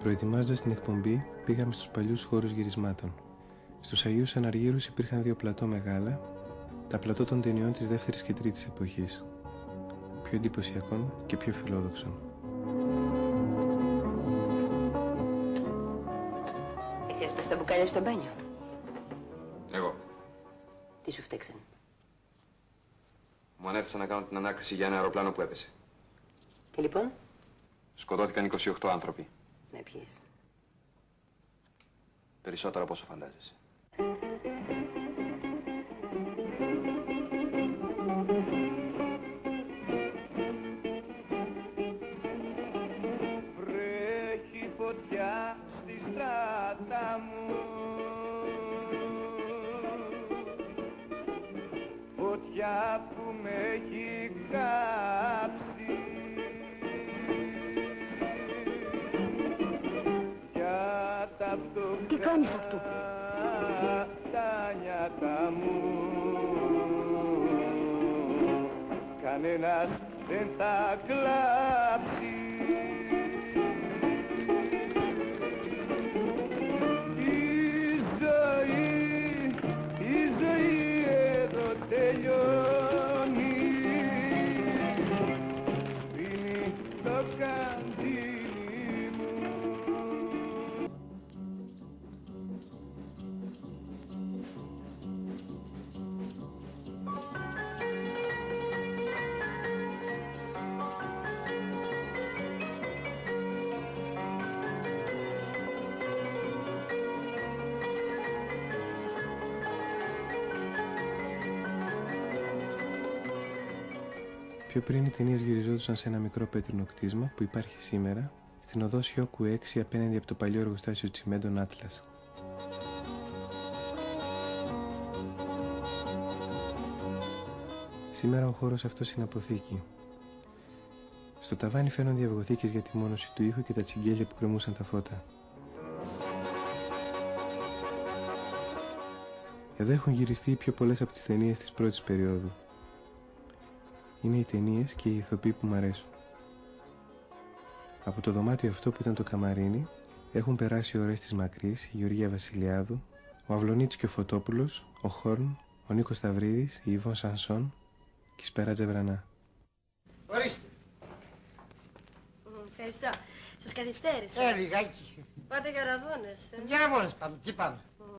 Προετοιμάζοντας την εκπομπή, πήγαμε στους παλιούς χώρους γυρισμάτων. Στους Αγίους Αναργύρους υπήρχαν δύο πλατό μεγάλα, τα πλατό των ταινιών της δεύτερης και τρίτης εποχής, πιο εντυπωσιακών και πιο φιλόδοξων. Εσύ έσπασες τα μπουκάλια στο μπάνιο. Εγώ. Τι σου φταίξαν? Μου ανέθεσαν να κάνω την ανάκριση για ένα αεροπλάνο που έπεσε. Και λοιπόν? Σκοτώθηκαν 28 άνθρωποι. Ναι, ποιες? Περισσότερο από όσο φαντάζεσαι. Βρέχει φωτιά στη στράτα μου, φωτιά που με έχει κάψει. Τι κάνεις αυτό? Τα νιάτα μου κανένας δεν θα κλάψει. Η ζωή εδώ τελειώνει, σβήνει το καντήλι μου. Πιο πριν οι ταινίες γυριζόντουσαν σε ένα μικρό πέτρινο κτίσμα που υπάρχει σήμερα στην οδό Σιόκου 6 απέναντι από το παλιό εργοστάσιο τσιμέντων Άτλας. Σήμερα ο χώρος αυτός είναι αποθήκη. Στο ταβάνι φαίνονται οι αυγοθήκες για τη μόνωση του ήχου και τα τσιγκέλια που κρεμούσαν τα φώτα. Εδώ έχουν γυριστεί οι πιο πολλές από τις ταινίες της πρώτης περίοδου. Είναι οι ταινίες και οι ηθοποιοί που μ' αρέσουν. Από το δωμάτιο αυτό που ήταν το καμαρίνι έχουν περάσει ώρες της Μακρής, η Γεωργία Βασιλιάδου, ο Αυλονίτης και ο Φωτόπουλος, ο Χόρν, ο Νίκος Σταυρίδης, η Ιβόν Σανσόν και η Σπεράτζα Βρανά. Ορίστε. Ευχαριστώ. Σας καθυστέρησα. Λιγάκι. Πάτε για ραβώνες. Για ραβώνες πάμε. Τι πάμε?